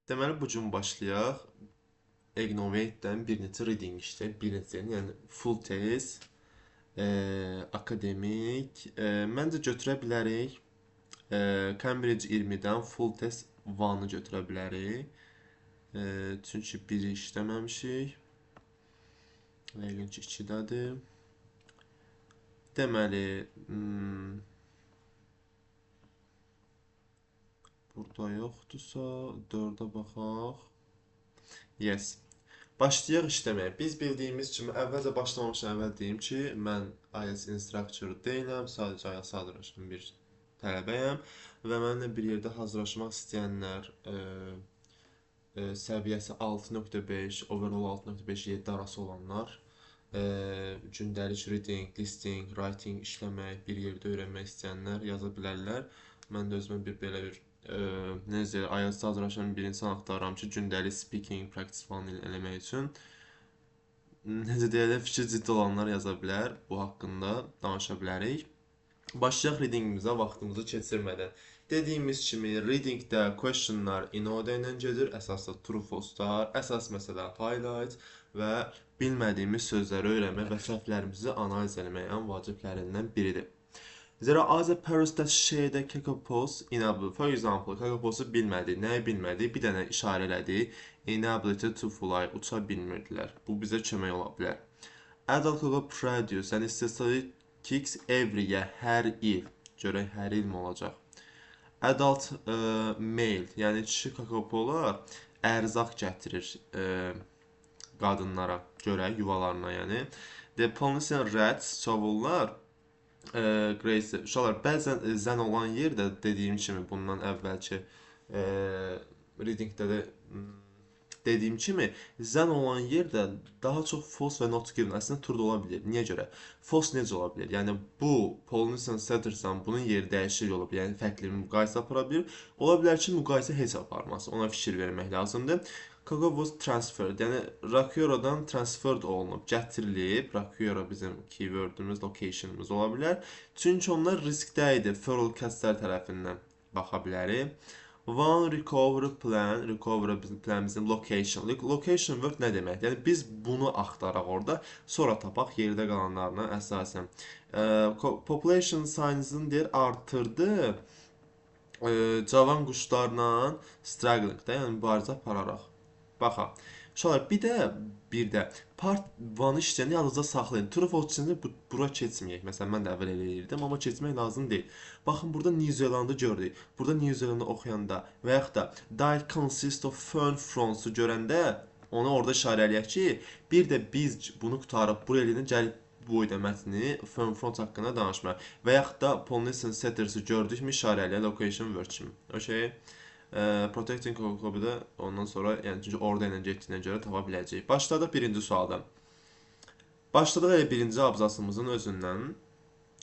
Deməli, bu gün başlayaq. Ignovate-dən bir neçə reading işləyək. Bir neçə, yəni full test, akademik. Məncə götürə bilərik. Cambridge 20-dən full test 1-ı götürə bilərik. Çünki biri işləməmişik. Yəqin ki, 2-dədir. Deməli, burada yoxdursa 4-ə baxaq. Yes. Başlayaq işləməyə. Biz bildiyimiz kimi əvvəlcə başlamamışdan əvvəl deyim ki, mən IELTS instructor deyiləm, sadəcə IELTS hazırlaşan bir tələbəyəm və mənimlə bir yerdə hazırlaşmaq istəyənlər səviyyəsi 6.5, overall 6.5-7 arası olanlar gündəlik reading, listening, writing işləmək, bir yerdə öyrənmək istəyənlər yaza bilərlər. Mən də özümə belə bir necə IELTS hazırlaşan bir insan axtarıram ki, gündəlik speaking practice falan eləmək üçün. Necə deyirlər, fikir ciddi olanlar yaza bilər. Bu haqqında danışa bilərik. Başlayaq readingimizə vaxtımızı keçirmədən. Dediyimiz kimi, readingdə questionlar in order ilə gedir. Əsasda true false-lar, əsas məsələ highlight və bilmədiyimiz sözləri öyrənmək və səhvlərimizi analiz etmək ən vaciblərindən biridir. There are other parrots that share the cacopos inability. For example, cacoposu bilmədi, nəyi bilmədi, bir dənə işarə elədi. Inability to fly, uça bilmirdilər. Bu bizə kömək ola bilər. Adult cacopo produce and statistics every year, hər il. Görək, hər il mi olacaq? Adult male, yəni kişi cacopolar ərzaq gətirir qadınlara, görək, yuvalarına, yəni. The pollination rats, çovullar Grace, uşaqlar, bəzən zən olan yerdə dediyim kimi bundan əvvəlki readingdə də dediyim kimi zən olan yerdə daha çox false və not given əslində true ola bilər. Niyə görə? False necə ola bilər? Yəni bu pollination centers'dan bunun yeri dəyişik olub, yəni fərqli müqayisə apara bilər. Ola bilər ki, müqayisə heç aparmaz. Ona fikir vermək lazımdır. Coco was transferred, yəni Rakyorodan transferred olunub, gətirilib. Rakyoro bizim keywordumuz, locationumuz ola bilər. Çünki onlar riskdə idi, feral cats-lər tərəfindən baxa bilərik. One recovery plan, recovery plan bizim location. Location word nə demək? Yəni biz bunu axtaraq orada, sonra tapaq yerdə qalanlarına əsasən. Population size-ını deyir artırdı. Cavan quşlarla struggling-də, yəni mübarizə apararaq. Baxaq. Uşaqlar, bir də part 1-ı işləyəndə yadınızda saxlayın. True false içində bura keçməyək. Məsələn, mən də əvvəl elə edirdim, amma keçmək lazım deyil. Baxın, burada New Zealandı gördük. Burada New Zealandı oxuyanda və yaxud da diet consists of fern fronts-u görəndə onu orada işarə eləyək ki, bir də biz bunu qutarıb buraya eləyəndə gəlib bu boyda mətni fern front haqqında danışmaq. Və yaxud da pollination setters-ı gördükmü işarə eləyək location word kimi. Okay? Protecting Coco'da ondan sonra, yəni çünki orada ilə getdiyinə görə tapa biləcəyik. Başladıq birinci sualdan. Başladıq elə birinci abzasımızın özündən.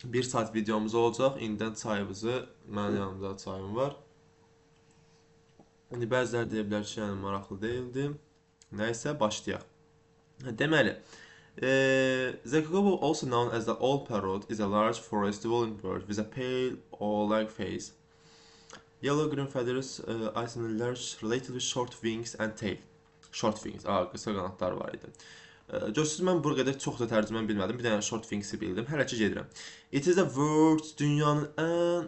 1 saat videomuz olacaq. İndən çayımızı, mənim yanımda çayım var. İndi bəziləri deyə bilər ki, yəni maraqlı deyildi. Nəysə, başlayaq. Deməli, the cocoa, also known as the old parrot, is a large forest-dwelling bird with a pale owl-like face. Yellow-green feathers, item large, relatively short wings and tail. Short wings, qısa qanadlar var idi. Görsünüz, mən bu qədər çox da tərcüməni bilmədim. Bir dənə short wings-i bildim. Hələ ki gedirəm. It is the world's, dünyanın ən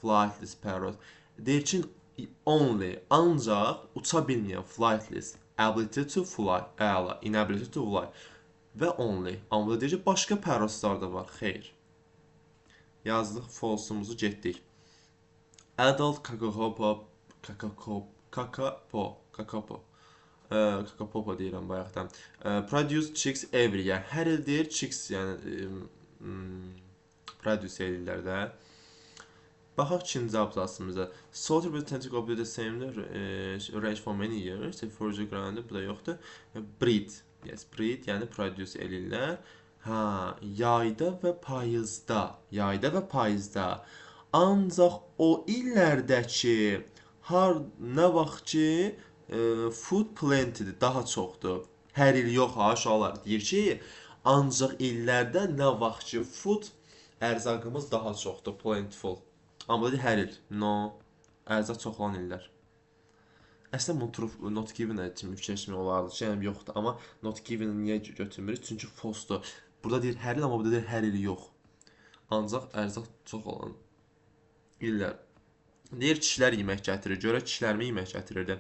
flightless parrot. Deyir ki, only, ancaq uça bilməyən flightless. Ability to fly, əla, inability to fly. Və only. Amma deyir ki, başqa parrotlar da var. Xeyr. Yazdıq, false-umuzu getdik. Adult kakapo deyirəm bayaqdan. Produce chicks every year. Hər il deyir chicks, yəni produce edirlər də. Baxaq ikinci abzasımıza. Slaughter with tentacle be the same range for many years. Forage ground, bu da yoxdur. Breed. Yes, breed, yəni produce edirlər. Yayda və payızda. Yayda və payızda. Ancaq o illərdə ki, nə vaxt ki, food plenty'dir, daha çoxdur. Hər il yox ha, uşaqlar. Deyir ki, ancaq illərdə nə vaxt ki, food ərzaqımız daha çoxdur, plentiful. Amma deyir hər il. No, ərzaq çox olan illər. Əslində bunu true not given kimi fikirləşmək olardı. Şeyəm yoxdur, amma not given niyə götürmürük? Çünki false-dur. Burada deyir hər il, amma burada deyir hər il yox. Ancaq ərzaq çox olan illər. Deyir kişilər yemək gətirir. Görə kişilərmi yemək gətirirdi?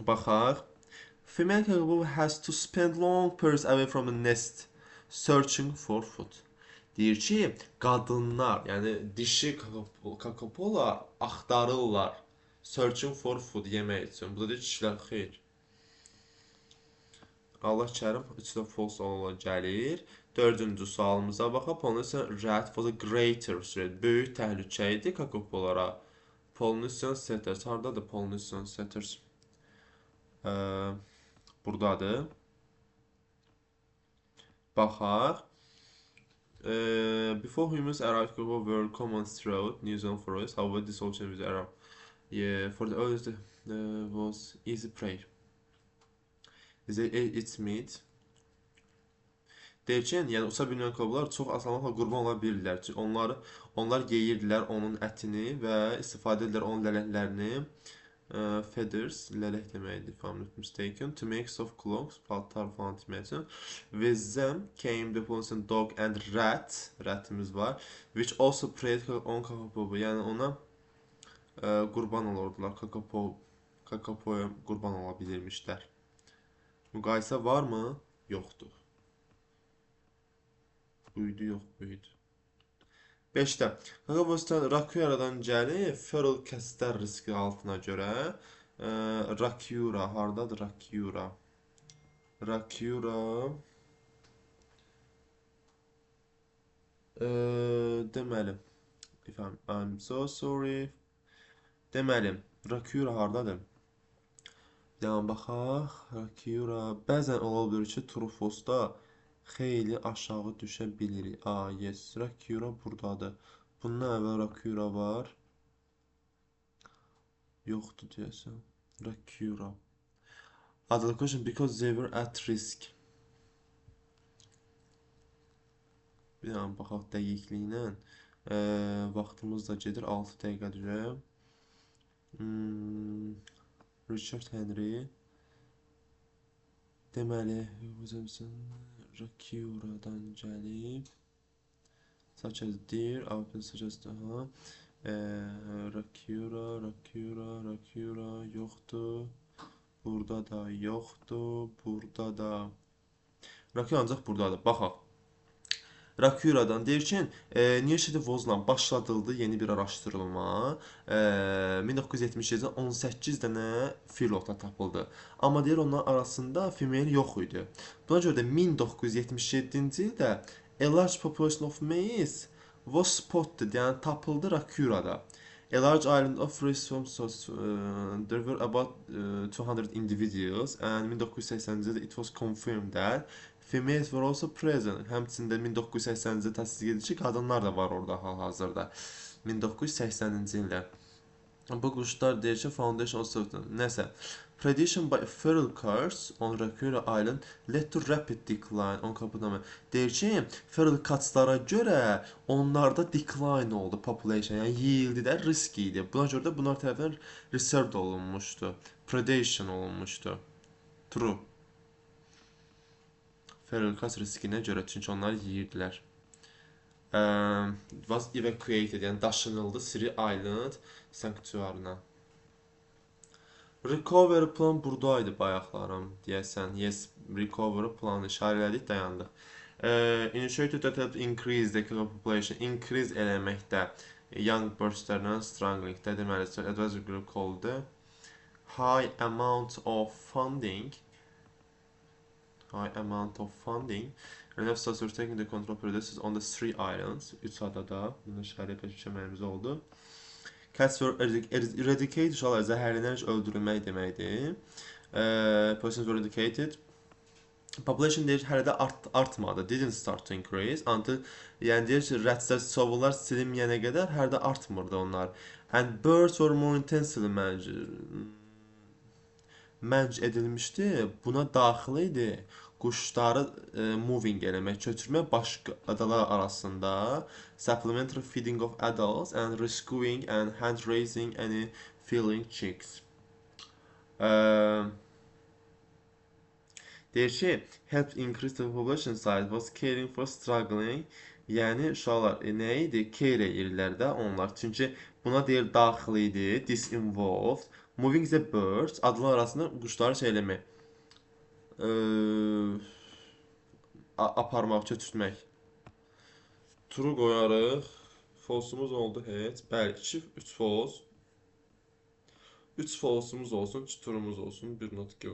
Baxaq. Female kakapo has to spend long periods away from the nest searching for food. Deyir ki, qadınlar, yəni dişi kakapolar axtarırlar. Searching for food yemək üçün. Bu da deyir kişilər xeyr. Allah kərim, içində false ola gəlir. Dördüncü sualımıza baxaq. Pollution rat was a greater threat. Böyük təhlükə idi kakapolara. Pollution setters. Hardadır pollution setters? Buradadır. Baxaq. Before humans arrived, kakapo were common throughout New Zealand forest. However, this option was Arab. Yeah, for the earliest was easy prey. It's meat. Deyir ki, yəni uça bilməyən kakapolar çox asanlıqla qurban ola bilirlər. Çünki onlar yeyirdilər onun ətini və istifadə edirlər onun lələklərini. Feathers, lələk deməkdir, if I'm not mistaken, to make soft clothes, paltar falan etmək üçün. With them came the pollution dog and ratimiz var, which also preyed on kakapo. Yəni ona qurban olurdular, kakapoya qurban ola bilirmişlər. Müqayisə varmı? Yoxdur. Buydu, yox, buydu. 5-də. Kakabostan Rakuradan gəlir, feral kəslər riski altına görə. Rakura, hardadır Rakura? Rakura deməli, I'm so sorry. Deməli, Rakura hardadır? Bir daha baxaq. Rakura bəzən ola bilir ki, Trufosda xeyli aşağı düşə bilirik. Yes, Rakura buradadır. Bundan əvvəl Rakura var. Yoxdur deyəsən. Rakura. Adlı question because they were at risk. Bir daha baxaq dəqiqliylə. Vaxtımız da gedir 6 dəqiqədir. Richard Henry. Deməli, Rakuradan gəlib. Such as deer, open such as daha. Rakura yoxdur. Burada da yoxdur. Burada da. Rakura ancaq buradadır. Baxaq. Rakuradan deyir ki, New South Wales'la başladıldı yeni bir araşdırılma. 1977-də 18 dənə filota tapıldı. Amma deyir onlar arasında female yox idi. Buna görə də 1977-ci ildə a large population of males was spotted, yəni tapıldı Rakurada. A large island of resources, there were about 200 individuals and 1980-ci ildə it was confirmed that females were also present. Həmçində 1980-ci təsdiq edir ki, qadınlar da var orada hal-hazırda. 1980-ci ildə. Bu quşlar deyir ki, foundation of nəsə. Predation by feral cats on Rakura Island led to rapid decline on Kapudama. Deyir ki, feral catslara görə onlarda decline oldu population. Yəni yeyildi də risk idi. Buna görə də bunlar tərəfindən reserved olunmuşdu. Predation olunmuşdu. True. Feral cats riskinə görə, çünki onlar yeyirdilər. Was evacuated, yəni daşınıldı Sri Island sanktuarına. Recovery plan buradaydı bayaqlarım, deyəsən. Yes, recovery planı işarələdik, dayandıq. Initiated that helped increase the population, increase eləməkdə, young birthslərlə strangling-də, deməli, advisory group called high amount of funding. Enough states were taking the control producers on the 3 islands. 3 adada. Bunun işarə peşəməyimiz oldu. Cats were eradicated. Uşaqlar zəhərlənərək öldürülmək deməkdir. Persons were eradicated. Population deyir hələ də artmadı. Didn't start to increase. Until, yəni deyir ki, rətslər, sovullar silinməyənə qədər hələ də artmırdı onlar. And birds were more intensely mənc edilmişdi. Buna daxil idi quşları moving eləmək, köçürmək başqa adalar arasında, supplementary feeding of adults and rescuing and hand raising any feeding chicks. Deyir ki, help increase the population size was caring for struggling. Yəni uşaqlar nə idi? Care edirlər də onlar. Çünki buna deyir daxil idi, disinvolved. Moving the birds, adlar arasında quşları şey eləmək. Aparmaq, götürtmək. True qoyarıq. False'umuz oldu heç. Bəli, 3 false. 3 false'umuz olsun, 2 true'umuz olsun, 1 not go.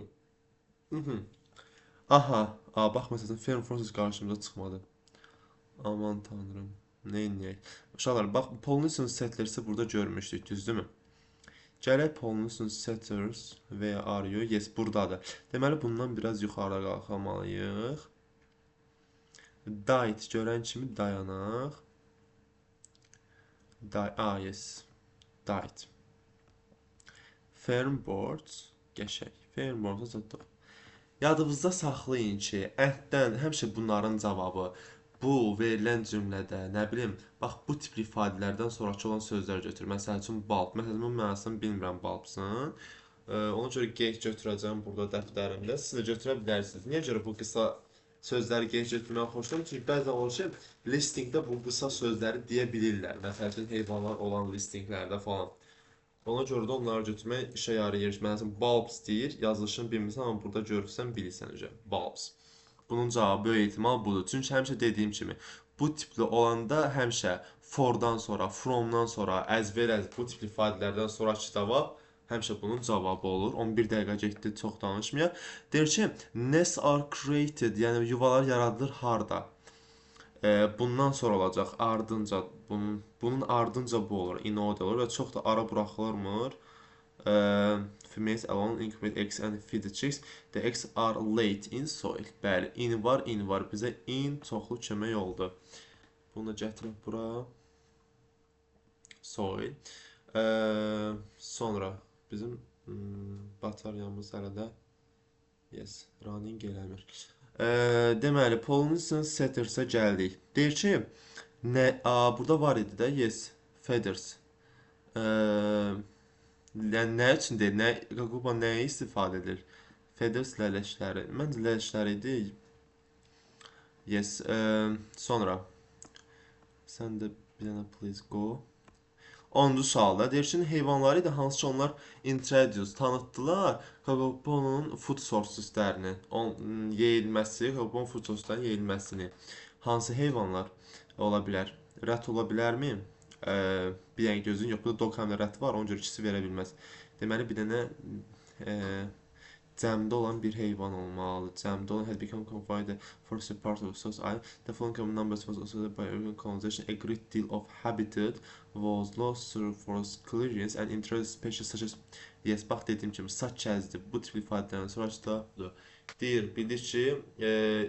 Aha, bax məsələn, firm forces qarşımıza çıxmadı. Aman tanrım, nə edək? Uşaqlar, bax, pollution setlersə burada görmüşdük, düzdürmü? Gələk pollution setters və ya are you? Yes, buradadır. Deməli, bundan biraz yuxarı qalxamalıyıq. Diet görən kimi dayanaq. Yes, diet. Firm boards, qəşək. Firm boards çatdıq. Yadınızda saxlayın ki, əhddən həmişə bunların cavabı bu verilən cümlədə, nə bilim, bax bu tipli ifadələrdən sonraki olan sözlər götür. Məsəl üçün bulb. Məsələn, bu mənasını bilmirəm bulbsın. Ona görə get götürəcəm burada dəftərimdə. Siz də götürə bilərsiniz. Niyə görə bu qısa sözləri get götürməyə xoşlayıram? Çünki bəzən olur ki, listingdə bu qısa sözləri deyə bilirlər. Məsəl üçün heyvanlar olan listinglərdə falan. Ona görə də onları götürmək işə yarayır. Məsələn, bulbs deyir, yazılışını bilmirsən, amma burada görürsən, bilirsən necə. Bulbs. Bunun cavabı böyük ehtimal budur. Çünki həmişə dediyim kimi, bu tipli olanda həmişə fordan sonra, fromdan sonra, as well as bu tipli ifadələrdən sonraki cavab həmişə bunun cavabı olur. 11 dəqiqə getdi, çox danışmayaq. Deyir ki, nests are created, yəni yuvalar yaradılır harda? Bundan sonra olacaq, ardınca, bunun ardınca bu olur, in order olur və çox da ara buraxılırmır. Females alone incubate eggs and feed the chicks. The eggs are laid in soil. Bəli, in var. Bizə in çoxlu kömək oldu. Bunu da gətirək bura. Soil. Sonra bizim bataryamız hələ də yes, running eləmir. Deməli, pollution settersə gəldik. Deyir ki, burada var idi də, yes, feathers. Nə üçün deyir, Qaquba nəyə istifadə edir? Feathers lələşləri. Məncə lələşləri idi. Yes, sonra. Sən də bir dənə please go. 10-cu sualda deyir ki, heyvanları idi, hansı ki onlar introduce, tanıtdılar Qaqobonun food sourceslərini, yeyilməsi, Qaqobonun food sourceslərinin yeyilməsini. Hansı heyvanlar ola bilər? Rət ola bilərmi? Bir dənə gözün yox, burada dog həm də rət var, ona görə ikisi verə bilməz. Deməli, bir dənə cəmdə olan bir heyvan olmalı. Cəmdə olan had become confined for a part of society. The following numbers was associated by urban colonization. A great deal of habitat was lost through forest clearance and introduced species such as yes, bax dediyim kimi saç kəsdi. Bu tip ifadələrin sonrası da budur. Deyir, bildik ki,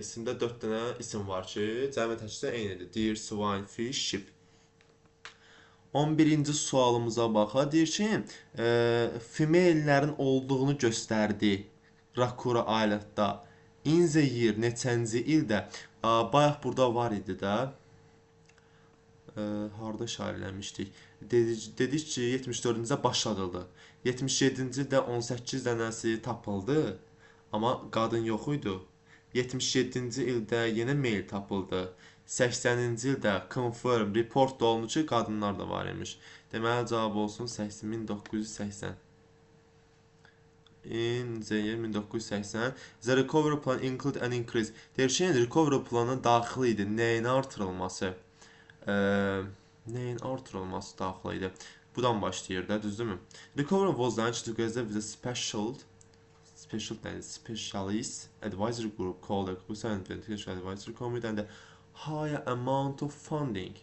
isimdə 4 dənə isim var ki, cəmi təkcə eynidir. Deer, swine, fish, sheep. 11-ci sualımıza baxa. Deyir ki, femalelərin olduğunu göstərdi Rakura ailətdə. In the year, neçənci ildə? Bayaq burada var idi də. Harada şair eləmişdik? Dedik ki, 74-cə başladıldı. 77-ci ildə 18 dənəsi tapıldı. Amma qadın yox idi. 77-ci ildə yenə mail tapıldı. 80-ci ildə confirm, report da olunur ki, qadınlar da var imiş. Deməli, cavab olsun 1980. In the year 1980. The recovery plan include an increase. Deyir ki, recovery planına daxil idi. Nəyin artırılması? Nəyin artırılması daxil idi? Budan başlayır da, düzdürmü? Recovery was launched together with a specialist advisory group called the Kusa Advantage Advisory Committee and the higher amount of funding.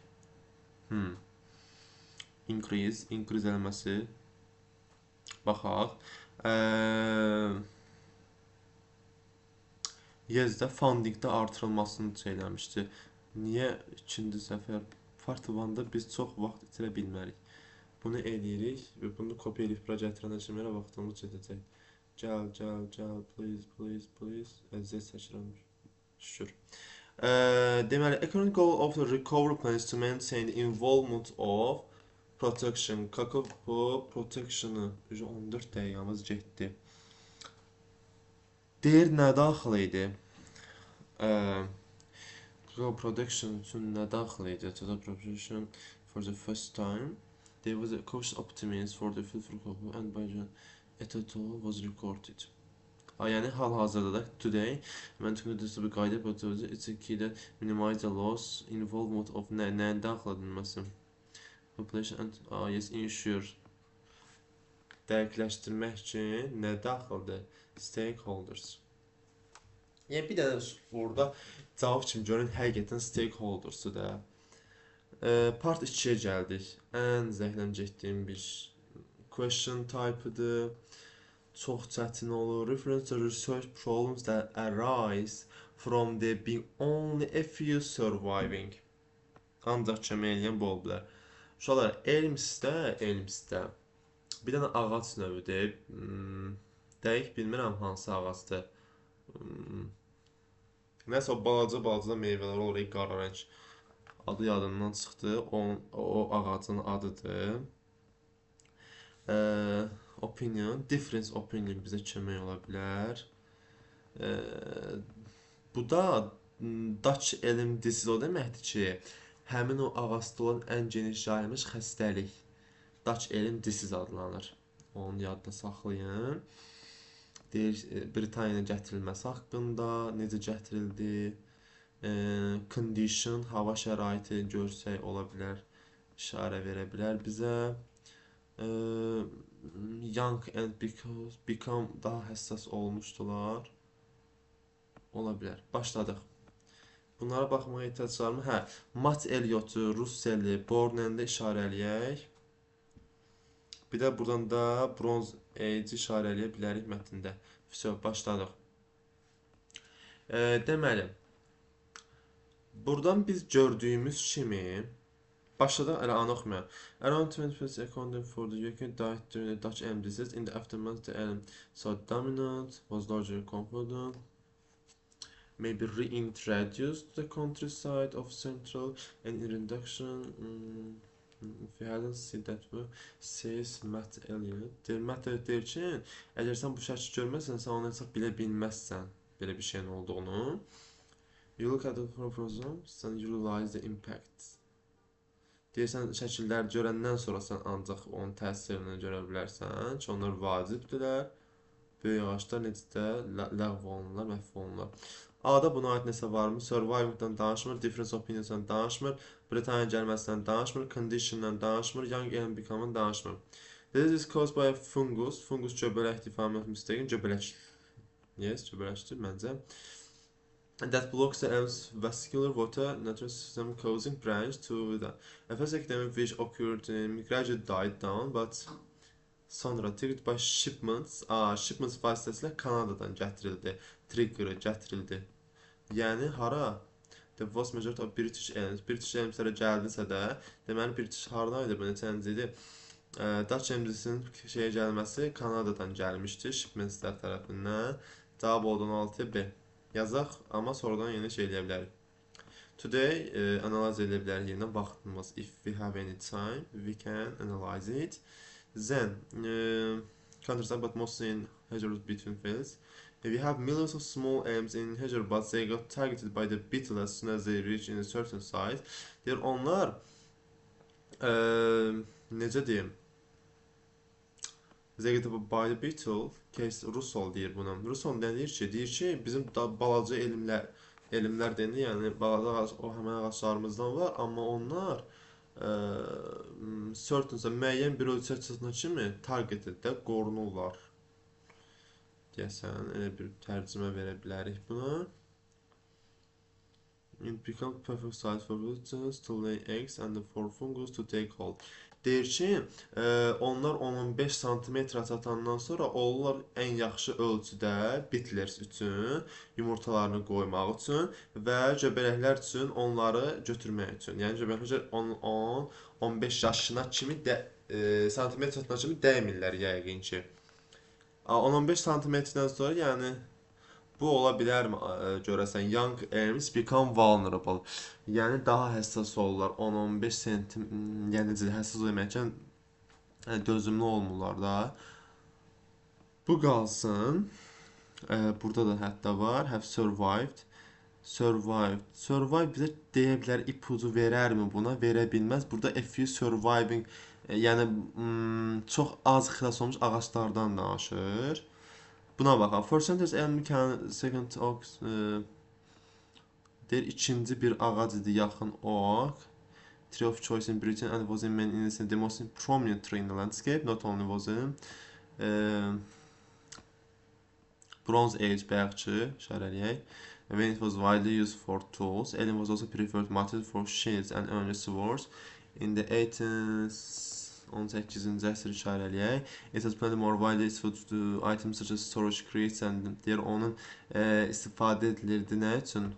Increase eləməsi. Baxaq. Yazda fundingdə artırılmasını söyləmişdi. Niyə ikinci səfər part 1-da biz çox vaxt itirə bilmərik. Bunu eləyirik və bunu kopya edib bura gətirəndə kimi elə vaxtımız gedəcək. Gəl, please. Əziyyət çəkirəm. Şükür. Deməli, economic goal of the recovery plan is to maintain the involvement of protection. Kakao protection'ı 14 dəqiqəmiz getdi. Deyir nə daxil idi? Production üçün nə daxil idi? Total production for the first time. There was a cautious optimism for the future couple and by John et al. Was recorded. Yəni hal-hazırda da today mən tükürdüsü bir qayda protozu it's a key that minimize the loss involvement of nəyin daxil edilməsi. Population and yes ensure dəqiqləşdirmək üçün nə daxildir? Stakeholders. Yəni bir dənə burada cavab kimi görün həqiqətən stakeholders'ı da. Part 2-yə gəldik. Ən zəhləm getdiyim bir question type-ıdır. Çox çətin olur. Reference to research problems that arise from there being only a few surviving. Ancaq kömək eləyən bu ola bilər. Uşaqlar, elmsdə bir dənə ağac növüdür. Dəqiq bilmirəm hansı ağacdır. Nəsə o balaca meyvələr olur, qara rəng. Adı yadımdan çıxdı. O ağacın adıdır. Opinion, difference opinion bizə kömək ola bilər. Bu da Dutch elm disease o deməkdir ki, həmin o ağacda olan ən geniş yayılmış xəstəlik Dutch elm disease adlanır. Onu yadda saxlayın. Deyir, Britaniya gətirilməsi haqqında, necə gətirildi, condition, hava şəraiti görsək ola bilər, işarə verə bilər bizə. Young and become daha həssas olmuşdular. Ola bilər. Başladıq. Bunlara baxmağa ehtiyac varmı? Matt Elliot'u, Russell'i, Born'əndə işarə eləyək. Bir də buradan da Bronze Age işarə eləyə bilərik mətndə. Başladıq. Deməli, buradan biz gördüyümüz kimi başladıq, elə anı oxumayaq. Around 20% accounting for the UK died during the Dutch elm disease. In the aftermath, the elm so dominant, was largely confident, maybe reintroduced to the countryside of Central and in reduction. If you hadn't seen that book, says Matt Elliot. Matt Elliot deyir ki, əgər sən bu şəkli görməsən, sən onu hesab bilə bilməzsən belə bir şeyin olduğunu. You look at the chromosomes and you realize the impact. Deyirsən, şəkilləri görəndən sonra sən ancaq onun təsirini görə bilərsən ki, onlar vacibdirlər. Böyük ağaclar necə də ləğv olunurlar, məhv olunurlar. A-da buna aid nəsə varmı? Surviving'dan danışmır, difference opinion'dan danışmır, Britaniya gəlməsindən danışmır, condition'dan danışmır, young and become'dan danışmır. This is caused by a fungus. Fungus göbələkdir, if I'm not mistaken. Göbələk. Yes, göbələkdir məncə. That blocks the elm's vascular water natural system causing branch to the first epidemic which occurred gradually died down but sonra triggered by shipments. Shipments vasitəsilə Kanadadan gətirildi. Trigger'ı gətirildi. Yəni hara? The vast majority of British elms. British elmslərə gəldisə də, deməli British haradaydı bu neçənci idi? Dutch elmsinin şeyə gəlməsi Kanadadan gəlmişdi, shipmentslər tərəfindən. Cavab oldu 16B. Yazaq, amma sonradan yenə şey eləyə bilərik. Today, analiz eləyə bilərik yenə vaxtımız. If we have any time, we can analyze it. Then, countryside but mostly in hedgerows between fields. We have millions of small elms in hedgerow, but they got targeted by the beetle as soon as they reach in a certain size. Deyir, onlar, necə deyim? They got by the beetle. Case Russell deyir buna. Russell deyir ki, bizim balaca elmlər deyir, yəni balaca ağac, o həmən ağaçlarımızdan var, amma onlar certain müəyyən bir ölçək çatına kimi targeteddə qorunurlar. Deyəsən, elə bir tərcümə verə bilərik buna. It becomes perfect size for roots to lay eggs and for fungus to take hold. Deyir ki, onlar 10-15 cm çatandan sonra olurlar ən yaxşı ölçüdə bitlers üçün, yumurtalarını qoymaq üçün və göbələklər üçün onları götürmək üçün. Yəni göbələklər 10-15 yaşına kimi cm çatına kimi dəymirlər yəqin ki. 10-15 cm-dən sonra yəni bu ola bilərmi görəsən? Young elms become vulnerable. Yəni daha həssas olurlar. 10-15 cm, yəni həssas deməkən dözümlü olmurlar da. Bu qalsın. Burada da hətta var. Have survived. Survived. Survive bizə deyə bilər, ipucu verərmi buna? Verə bilməz. Burada a few surviving, yəni çox az xilas olmuş ağaclardan danışır. Buna baxaq. First sentence enemy can second oak deyir, ikinci bir ağac idi, yaxın oak. Tree of choice in Britain and was in many instances the most prominent tree in the landscape. Not only was it Bronze Age bayaqçı, işarələyək. When it was widely used for tools, Elm was also preferred material for shields and early swords. In the 18th əsr işarələyək. It was plenty more widely used for items such as storage crates and deyir, onun istifadə edilirdi nə üçün?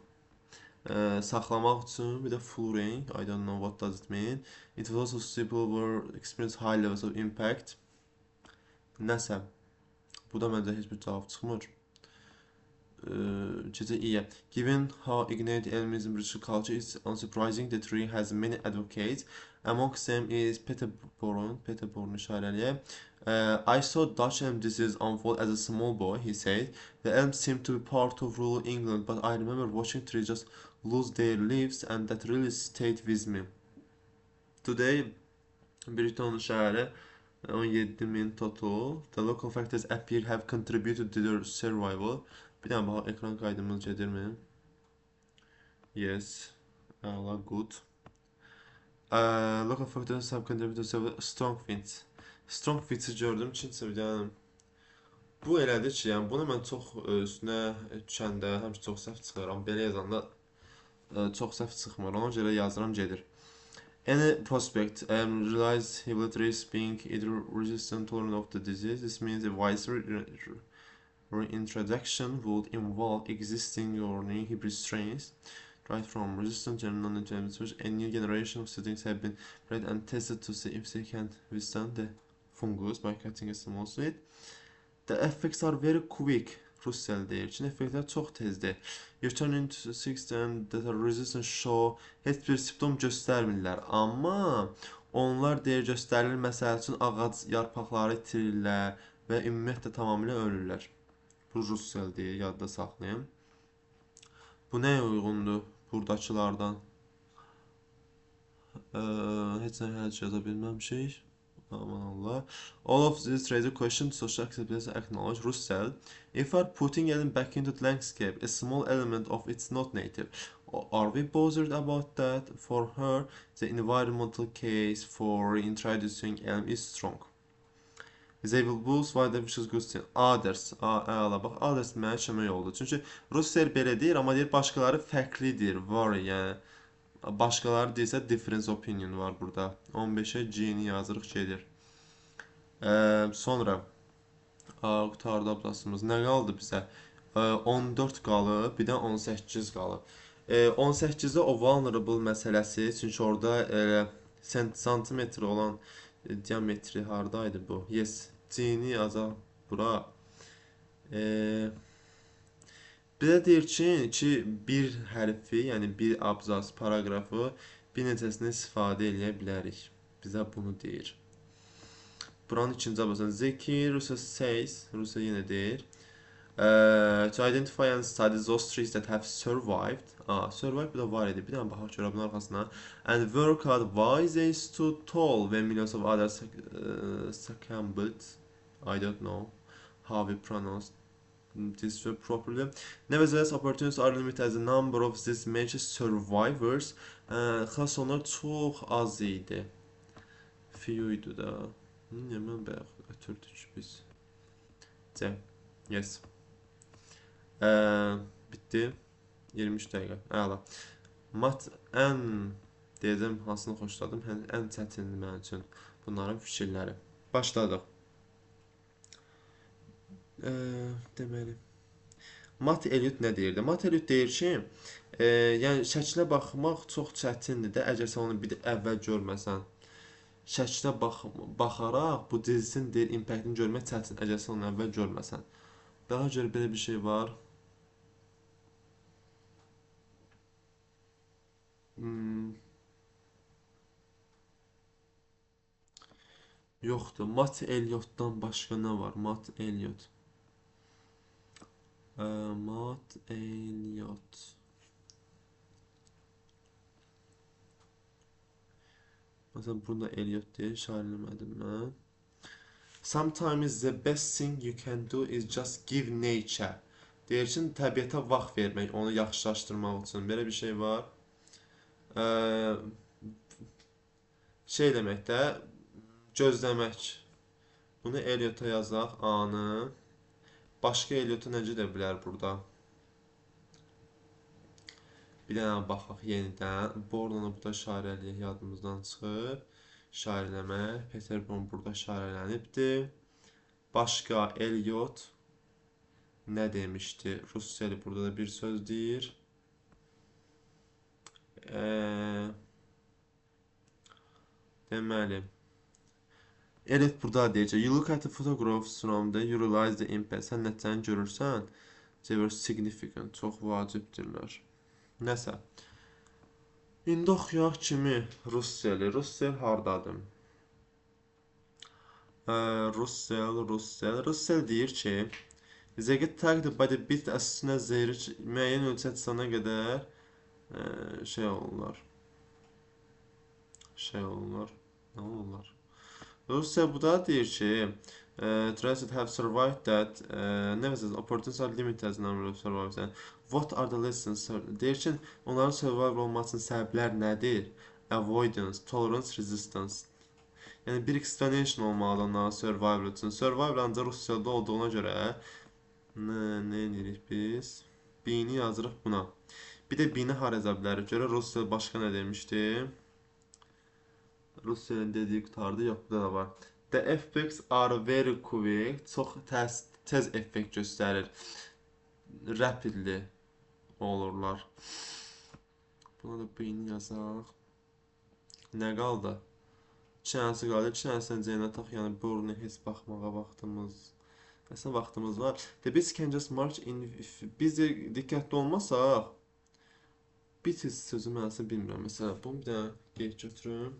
Saxlamaq üçün, bir də flooring, I don't know what does it mean. It was also people were experienced high levels of impact. Nəsə, bu da məncə heç bir cavab çıxmır. Gecə iyi. Given how ignorant elements in British culture, it's unsurprising the tree has many advocates. Amongst them is Peterbourne işarəliyək. I saw Dutch elm disease unfold as a small boy, he said. The elms seemed to be part of rural England, but I remember watching trees just lose their leaves and that really stayed with me. Today, Britain şəhəri 17,000 total. The local factors appear have contributed to their survival. Bir dənə bax, ekran qaydımız gedirmi? Yes. Good. Local factors have contributed to several strong winds. Strong winds'i gördüm, Çinsə bir dənə. Bu elədir ki, yəni bunu mən çox üstünə düşəndə həmişə çox səhv çıxıram. Belə yazanda çox səhv çıxmır. Ona görə yazıram, gedir. Any prospect relies heavily trees being either resistant or tolerant of the disease. This means a wiser reintroduction would involve existing or new hybrid strains, right from resistant to non-infectious. A new generation of seedlings have been bred and tested to see if they can withstand the fungus by cutting a small seed. The effects are very quick. Russell deyir ki, effektlər çox tezdir. You turn into system that are resistant show heç bir simptom göstərmirlər. Amma onlar deyir göstərilir, məsəl üçün ağac yarpaqları itirirlər və ümumiyyətlə tamamilə ölürlər. Bu Russell deyir, yadda saxlayın. Bu nəyə uyğundur buradakılardan? Heç nə hələ yaza bilməmişik. Aman Allah. All of these raise a question to social acceptance acknowledge Russell. If we are putting Elm back into the landscape, a small element of it's not native. Are we bothered about that? For her, the environmental case for reintroducing Elm is strong. Disabled bulls, why the vicious goose others. Əla, bax, others mənə kömək oldu. Çünki Russell belə deyir, amma deyir, başqaları fərqlidir, var, yəni. Başqaları deyilsə, difference opinion var burada. 15-ə G-ni yazırıq, gedir. Sonra qutarda ablasımız nə qaldı bizə? 14 qalıb, bir də 18 qalıb. 18-də o vulnerable məsələsi, çünki orada santimetr olan diametri haradaydı bu? Yes, G-ni yazaq bura. Bir də deyir ki, bir hərfi, yəni bir abzas, paragrafı bir neçəsini istifadə edə bilərik. Bizə bunu deyir. Buranın ikinci abzasında Zeki, Rusa says, Rusa yenə deyir. To identify and study those trees that have survived. Survived bu da var idi. Bir dənə baxaq görə bunun arxasına. And work out why they stood tall when millions of others succumbed. I don't know how we pronounce this word properly. Nevertheless, opportunities are limited as the number of these major survivors. Xas onlar çox az idi. Few idi da. Mən bayaq ötürdük biz. Yes. Bitti. 23 dəqiqə. Əla. Mat ən deyəcəm, hansını xoşladım, ən çətindir mənim üçün bunların fikirləri. Başladıq. Deməli. Matt Elliot nə deyirdi? Matt Elliot deyir ki, yəni şəklə baxmaq çox çətindir də, əgər sən onu bir əvvəl görməsən. Şəklə baxaraq bu dizinin deyir, impactini görmək çətin, əgər sən onu əvvəl görməsən. Daha görə belə bir şey var. Yoxdur. Matt Elliot'dan başqa nə var? Matt Elliot. Mat Eliot. Mesela burada Eliot diye işaretlemedim ben. Sometimes the best thing you can do is just give nature. Deyir ki, təbiətə vaxt vermək, onu yaxşılaşdırmaq üçün. Belə bir şey var. Şey demək də, gözləmək. Bunu Eliot'a yazaq, anı. Başqa Eliot'a necə də bilər burada? Bir dənə baxaq yenidən. Bornonu burada şairəliyək, yadımızdan çıxıb. Şairləmək. Peterborn burada şairələnibdir. Başqa Eliot nə demişdi? Russell burada da bir söz deyir. Deməli. Eliot burada deyəcək. You look at the photographs from the, you realize the impact. Sən nəticəni görürsən, they were significant. Çox vacibdirlər. Nəsə. İndi oxuyaq kimi Russelli. Russell hardadır? Russell deyir ki, they get tagged by the bit as soon as they reach müəyyən ölçü açısına qədər şey olurlar. Nə olurlar? Russell bu da deyir ki, tries to have survived that, nevertheless, opportunities are limited as number of survivors. What are the lessons? Deyir ki, onların survivor olmasının səbəblər nədir? Avoidance, tolerance, resistance. Yəni, bir explanation olmalıdır onların survivor üçün. Survivor ancaq Russell'da olduğuna görə nə edirik biz? B-ni yazırıq buna. Bir də B-ni har yaza bilərik. Görə Russell başqa nə demişdi? Russell'in dediyi qutardı, yox, burada da var. The effects are very quick. Çox tez effekt göstərir. Rapidly olurlar. Buna da B-ni yazaq. Nə qaldı? 2 dənəsi qaldı. 2 dənəsindən cəynə tax, yəni burnu heç baxmağa vaxtımız. Əslən vaxtımız var. Biz can just march in. Biz də diqqətli olmasaq, Beatles sözü mənasını bilmirəm. Məsələn, bunu bir dənə qeyd götürüm.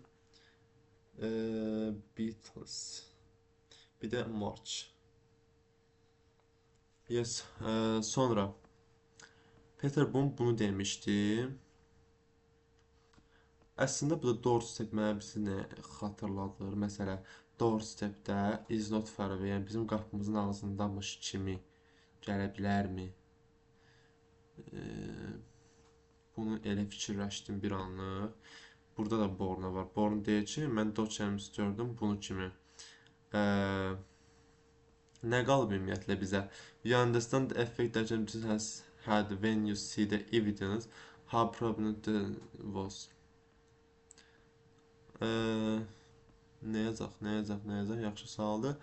Beatles. Bir də march. Yes. Sonra Peter Boone bunu demişdi. Əslində bu da doorstep mənə bizi nə xatırladır. Məsələn, doorstepdə is not far away, yəni bizim qapımızın ağzındamış kimi gələ bilərmi? Bunu elə fikirləşdim bir anlıq. Burada da Borna var. Born deyir ki, mən doçəmiz gördüm bunu kimi. Nə qalıb ümumiyyətlə bizə? You understand the effect that it has had when you see the evidence, how prominent it was. Nə yazaq, yaxşı sualdır.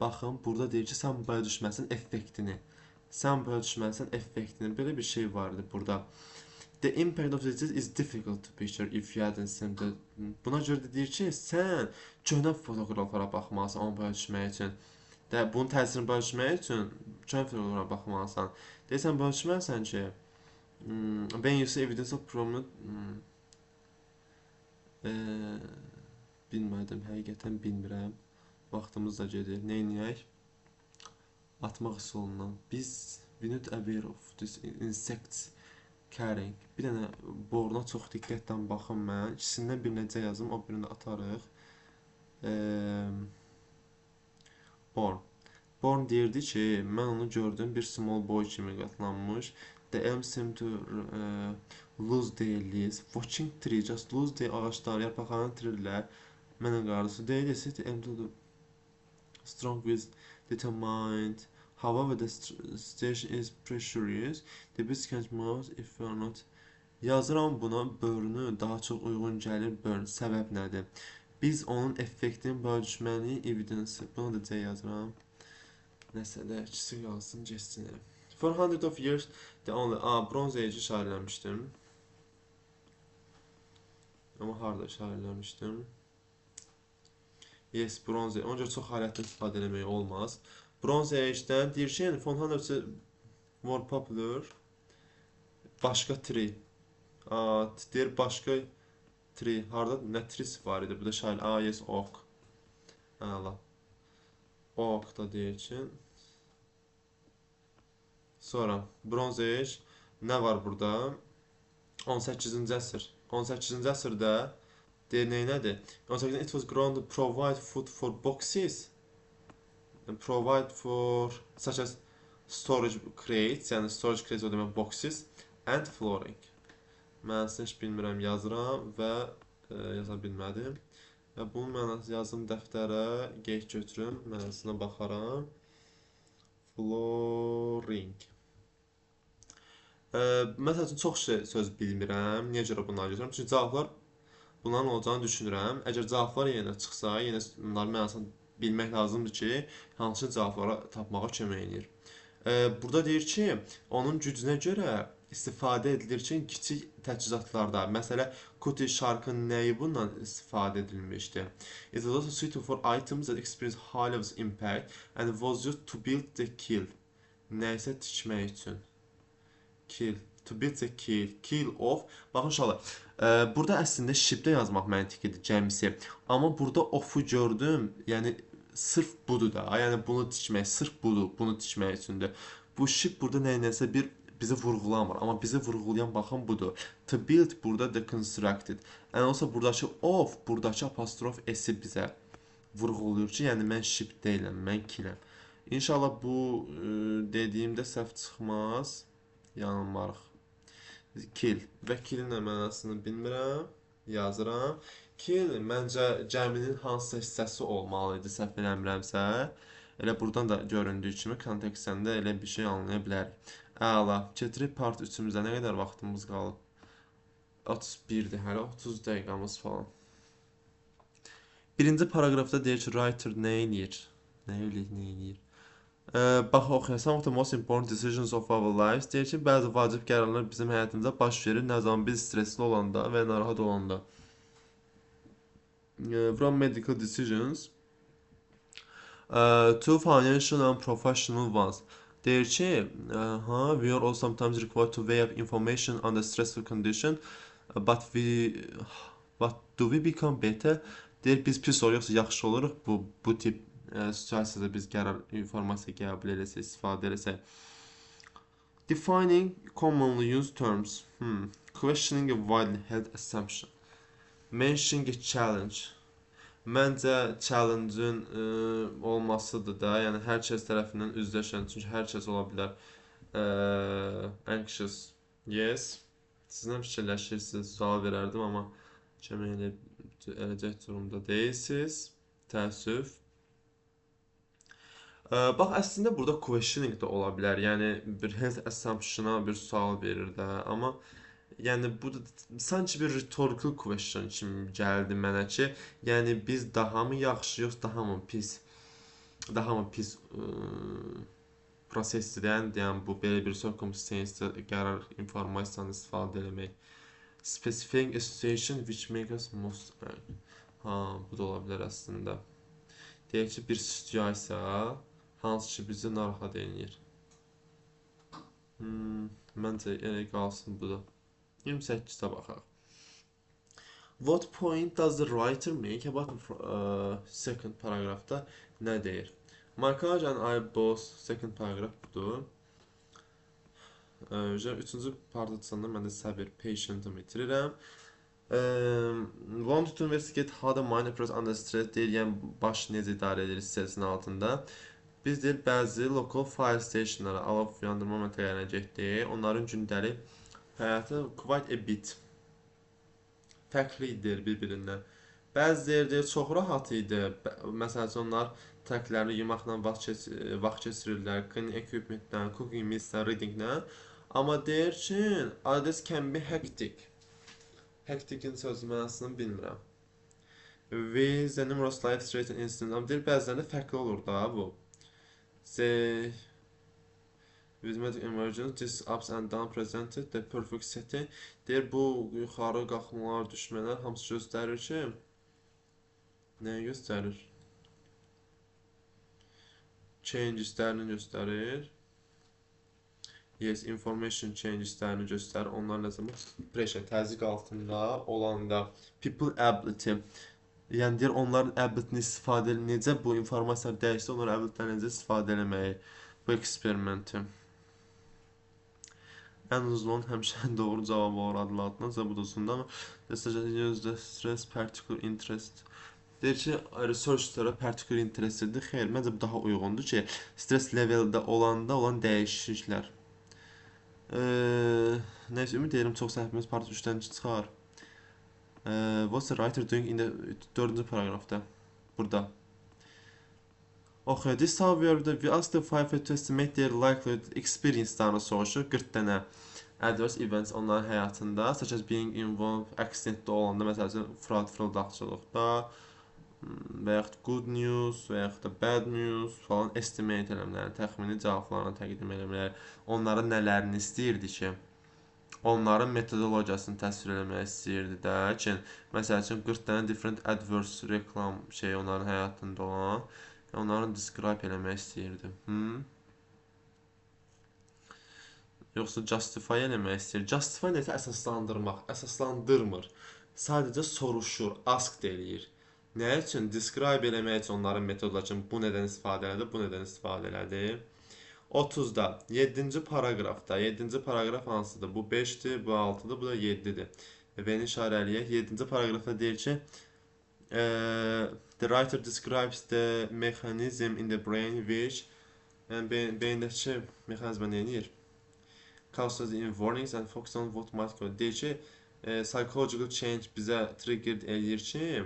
Baxın, burada deyir ki, sən baya düşməsin effektini. Belə bir şey vardı burada. The impact of this is difficult to picture if you hadn't seen the... Buna görə də deyir ki, sən köhnə fotoqraflara baxmalısan, onu baya düşmək üçün. Bunun təsirini baya düşmək üçün köhnə fotoqraflara baxmalısan. Deyirsən, baya düşməlisən ki, when you see evidence of prominent... Bilmədim, həqiqətən bilmirəm. Vaxtımız da gedir. Neyniyək? Atmaq üsulundan. We not aware of this insects carrying. Bir dənə boruna çox diqqətlə baxın mən. İkisindən birinə C yazım, o birini atarıq. Born deyirdi ki, mən onu gördüm, bir small boy kimi qatlanmış. The elm seem to lose their leaves. Watching tree, just lose their ağaçlar, yarpaqlarını itirirlər. Mənə qarşı deyil, the elm to the strong with determined. However, the station is precious. The beast can't move if you are not. Yazıram buna, börünü daha çox uyğun gəlir, börün. Səbəb nədir? Biz onun effektini bölüşməliyik, evidence. Buna da C yazıram. Nəsə də ikisi qalsın, geçsin. For 100 of years, the only... Bronze Age'i şairləmişdim. Amma harada şairləmişdim? Yes, Bronze Age. Onca çox halətdə istifadə eləmək olmaz. Bronze Age-dən deyir ki, yəni, Von Hander'sı more popular. Başqa tree. Deyir, başqa tree. Harada nə trees var idi? Bu da şair. Yes, oak. Oak da deyir ki... Sonra Bronze Age nə var burada? 18-ci əsr. 18-ci əsrdə deyir nədir? 18-ci it was grown to provide food for boxes and provide for such as storage crates, yəni storage crates o demək boxes and flooring. Mən heç bilmirəm yazıram və yaza bilmədim. Və bunun mənası yazım dəftərə qeyd götürüm, mənasına baxaram. Flooring. Məsəl üçün çox söz bilmirəm. Niyə görə bunları götürürəm? Çünki cavablar bunların olacağını düşünürəm. Əgər cavablar yenə çıxsa, yenə bunların mənasını bilmək lazımdır ki, hansı cavablara tapmağa kömək edir. Burada deyir ki, onun gücünə görə istifadə edilir ki, kiçik təchizatlarda, məsələ Kuti şarkının nəyi bundan istifadə edilmişdi? It was also suitable for items that experience high levels of impact and was used to build the kill. Nəysə tikmək üçün. Kill. To build the kill. Kill of. Baxın uşaqlar. Burada əslində shipdə yazmaq məntiqidir cəmsi. Amma burada of-u gördüm. Yəni sırf budur da. Yəni bunu tikmək, sırf budur. Bunu tikmək üçündür. Bu ship burada nəyinəsə bir bizi vurğulamır. Amma bizi vurğulayan baxın budur. To build burada the constructed. And also buradakı of, buradakı apostrof s-i bizə vurğulayır ki, yəni mən ship deyiləm, mən killəm. İnşallah bu dediyimdə səhv çıxmaz. Yanılmarıq. Kill. Və killin nə mənasını bilmirəm. Yazıram. Kill məncə cəminin hansısa hissəsi olmalıdır, səhv eləmirəmsə. Elə buradan da göründüyü kimi kontekstində elə bir şey anlaya bilərik. Əla. Keçirik part 3-ümüzə. Nə qədər vaxtımız qalıb? 31-dir hələ. 30 dəqiqəmiz falan. Birinci paragrafda deyir ki, writer nə eləyir? Nə eləyir? Bax, oxuyaq. Some of the most important decisions of our lives deyir ki, bəzi vacib qərarlar bizim həyatımızda baş verir, nə zaman biz stresli olanda və narahat olanda. From medical decisions to financial and professional ones. Deyir ki, we are all sometimes required to weigh up information on the stressful condition, but do we become better? Deyir, biz pis oluruq, yoxsa yaxşı oluruq bu tip situasiyada biz qərar informasiya qəbul eləsək, istifadə eləsək. Defining commonly used terms. Questioning a widely held assumption. Mentioning a challenge. Məncə challenge-ın olmasıdır da, yəni hər kəs tərəfindən üzləşən, çünki hər kəs ola bilər. Anxious. Yes. Siz nə fikirləşirsiniz? Sual verərdim, amma kömək eləyəcək durumda deyilsiniz. Təəssüf. Bax, əslində burada questioning də ola bilər. Yəni bir health assumption-a bir sual verir də, amma yəni bu da sanki bir rhetorical question kimi gəldi mənə ki, yəni biz daha mı yaxşı, yoxsa daha mı pis prosesdir, yəni bu belə bir circumstance-də qərar informasiyanı istifadə eləmək. Specifying a situation which makes us most bu da ola bilər əslində. Deyək ki, bir situasiya hansı ki bizi narahat eləyir. Məncə elə qalsın bu da. 28-də baxaq. What point does the writer make about second paragrafda nə deyir? Markaj and I both second paragraf budur. Üçüncü parçasında mən də səbir, patient'ı itirirəm. Want to investigate how the mind operates under stress deyir, yəni baş necə idarə edir stressin altında. Biz deyir, bəzi local fire stationlara, alov yandırma məntəqələrinə getdik. Onların gündəlik həyatı quite a bit fərqlidir bir-birindən. Bəziləri deyir, çox rahat idi. Məsələn, onlar təklərini yumaqla vaxt keçirirlər, cleaning equipmentlə, cooking mealslə, readinglə. Amma deyir ki, others can be hectic. Hectic'in sözü mənasını bilmirəm. With the numerous life-threatening incidents. Amma deyir, bəzilərində fərqli olur da bu. With medical emergence, this ups and down presented the perfect setting. Deyir, bu yuxarı qalxmalar, düşmələr hamısı göstərir ki, nəyi göstərir? Changeslərini göstərir. Yes, information changeslərini göstərir. Onlar nə zaman? Pressure, təzyiq altında olanda. People ability. Yəni deyir, onların ability-ni istifadə edir. Necə bu informasiya dəyişsə, onların ability-ni necə istifadə eləməyi. Bu eksperimenti. ən uzun həmişə doğru cavab olur adlandırılır. Bu da uzundur amma use stress particular interest. Deyir ki, researchlara particular interestdir. Xeyr, məncə bu daha uyğundur ki, stress leveldə olanda olan dəyişikliklər. Neyse, ümid edirəm çox səhvimiz part 3-dən çıxar. What's the writer doing in the 4-cü paragrafda? Burada. Okay, this time we asked the five to estimate their likelihood experience-larını soruşur. 40 dənə adverse events onların həyatında, such as being involved, accidentdə olanda, məsələn, fırıldaqçılıqda, və yaxud good news, və yaxud da bad news falan estimate eləmələri, təxmini cavablarını təqdim eləmələri, onların nələrini istəyirdi ki, onların metodologiyasını təsvir eləmək istəyirdi də ki, məsəl üçün 40 dənə different adverse reklam onların həyatında olan, onların describe eləmək istəyirdi. Yoxsa justify eləmək istəyir. Justify nəsə əsaslandırmaq, əsaslandırmır. Sadəcə soruşur, ask eləyir. Nə üçün? Describe eləmək üçün onların metodları kimi bu nədən istifadə elədi, bu nədən istifadə elədi. 30-da 7-ci paragrafda, 7-ci paragraf hansıdır? Bu 5-dir, bu 6-dır, bu da 7-dir. Və işarə eləyək. 7-ci paragrafda deyir ki, the writer describes the mechanism in the brain which, yəni beyindəki mexanizmə nə edir? Causes in warnings and focus on what might go. Deyir ki, psychological change bizə trigger eləyir ki,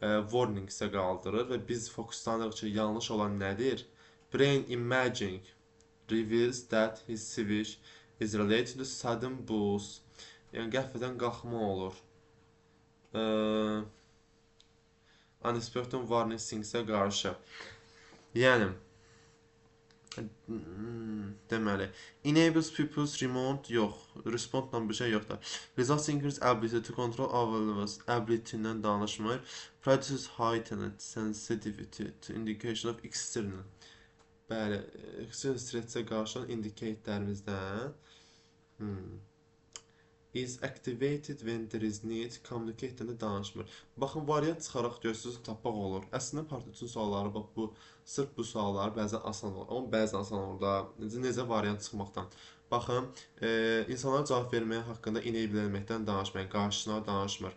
warning-isə qaldırır və biz fokuslanırıq ki, yanlış olan nədir? Brain imaging reveals that his switch is related to sudden boost. Yəni, qəflədən qalxma olur. Unexpected warning things-ə qarşı. Yəni, deməli, enables people's remote yox, respondla bir şey yoxdur. Results increase ability to control our levels, ability-dən danışmır. Produces heightened sensitivity to indication of external. Bəli, external stress-ə qarşı indicate-lərimizdən is activated when there is need, communicate-dən də danışmır. Baxın, variant çıxaraq görürsünüz, tapaq olur. Əslində, part 3-ün sualları, bax, sırf bu suallar bəzən asan olur, amma bəzən asan olur da, necə variant çıxmaqdan. Baxın, insanlara cavab verməyə haqqında enable eləməkdən danışmayın, qarşısına danışmır.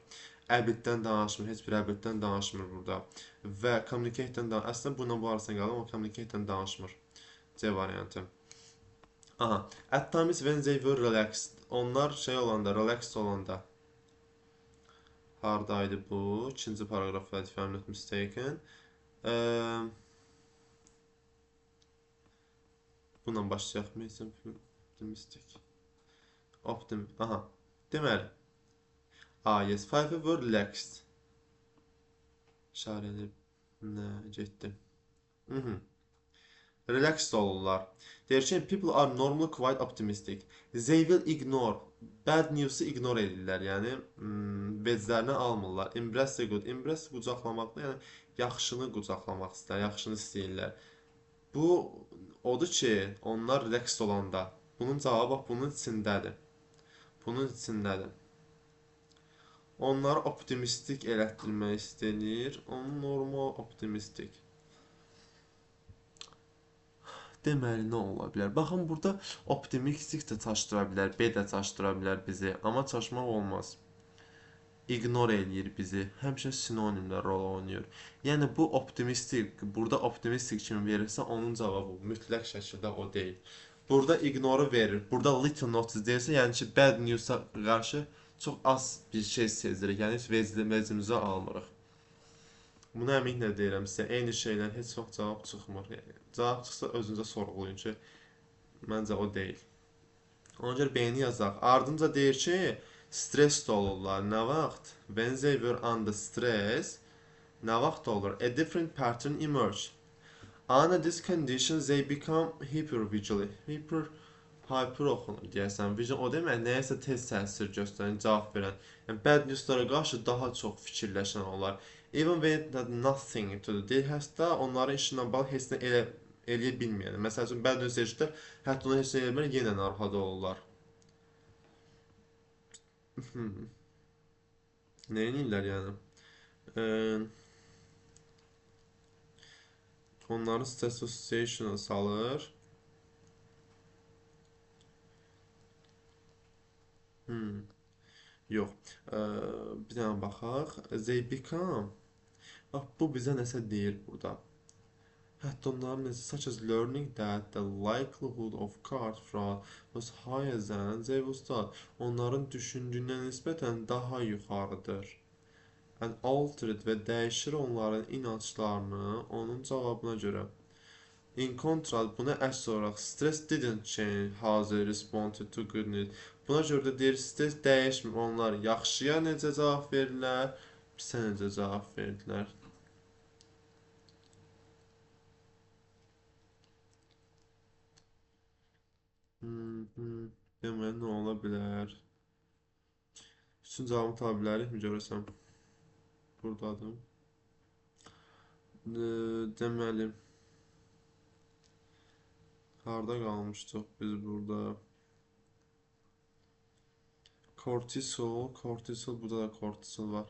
Ability-dən danışmır, heç bir ability-dən danışmır burada. Və communicate-dən danışmır. Əslində, bununla bu arasına qalır, amma communicate-dən danışmır. C variantı. Aha, at times when they were relaxed. Onlar olanda, relaxed olanda. Hardaydı bu? 2-ci paragrafda, if I'm not mistaken. Bununla başlayaq. Optimistic. Aha, deməli. Yes, five were relaxed. İşarə edib. Nə, getdi. Relaxed olurlar. Deyir ki, people are normally quite optimistic. They will ignore. Bad news-u ignore edirlər. Yəni, bezlərini almırlar. Embrace the good. Embrace qucaqlamaqda, yəni, yaxşını qucaqlamaq istəyir, yaxşını istəyirlər. Bu, odur ki, onlar relaxed olanda. Bunun cavabı, bax, bunun içindədir. Bunun içindədir. Onları optimistik elətdirmək istəyir. Onun normal optimistik. Deməli, nə ola bilər? Baxın, burada optimistik də çaşdıra bilər, B də çaşdıra bilər bizi. Amma çaşmaq olmaz. Ignore eləyir bizi. Həmişə sinonimlər rol oynayır. Yəni, bu optimistik, burada optimistik kimi verirsə, onun cavabı mütləq şəkildə o deyil. Burada ignore verir. Burada little notice deyirsə, yəni ki, bad news-a qarşı çox az bir şey sezdirik. Yəni, heç vecimizə almırıq. Bunu əminlə deyirəm sizə, eyni şeydən heç vaxt cavab çıxmır. Cavab çıxsa özünüzə sorğulayın ki, məncə o deyil. Ona görə B-ni yazaq. Ardınca deyir ki, stress olurlar. Nə vaxt? When they were under stress, nə vaxt olur? A different pattern emerge. Under this condition, they become hypervigilant. Hyper oxunur deyəsən. Vigilant o demək, nəyəsə tez təsir göstərən, cavab verən. Yəni, bad newslara qarşı daha çox fikirləşən onlar. Even when that nothing to do deyir, hətta onların işindən bağlı heç nə eləyə bilməyən. Məsəl üçün, bad news deyirlər, hətta ona heç nə eləmir, yenə narahat olurlar. Nə edirlər yəni? Onların stress association'ı salır. Hmm, yox. Ə, bir dənə baxaq. They become. Bax, bu bizə nəsə deyir burada. Hətta onların necə such as learning that the likelihood of card fraud was higher than they was thought. Onların düşündüyünə nisbətən daha yuxarıdır. And altered və dəyişir onların inanclarını onun cavabına görə. In contrast, buna əks olaraq stress didn't change how they responded to good news. Buna görə də deyir, stress dəyişmir. Onlar yaxşıya necə cavab verirlər, pisə necə cavab verdilər. Deməli, nə ola bilər? Üçün cavabını tapa bilərikmi görəsən? Buradadır. Deməli, harda qalmışdıq biz burada? Cortisol, burada da cortisol var.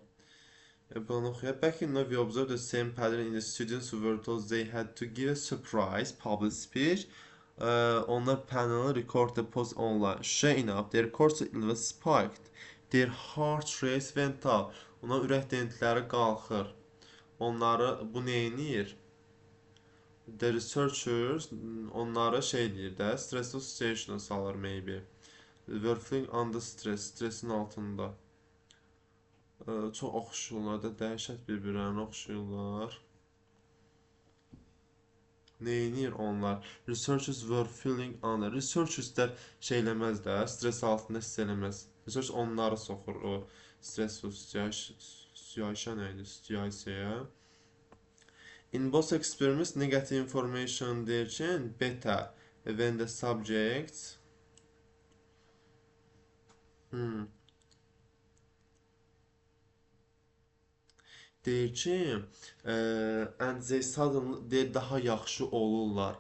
Back in we observed the same pattern in the students who were told they had to give a surprise public speech. Onlar panel record the post online. Sure enough, their cortisol level spiked. Their heart rate went up. Ona ürək dentləri qalxır. Onları bu neyinir? The researchers onları şey deyir də, stressful situation'a salır maybe. Were feeling under stress, stressin altında. Çox oxşuyurlar da, dəhşət bir-birlərinə oxşuyurlar. Neynir onlar? Researchers were feeling under. Researcherslər şey eləməz də, stres altında hiss eləməz. Research onları soxur o stressful situation neydi? Situasiyaya. In both experiments, negative information deyirkən beta when the subjects deyir ki, and they suddenly deyir, daha yaxşı olurlar.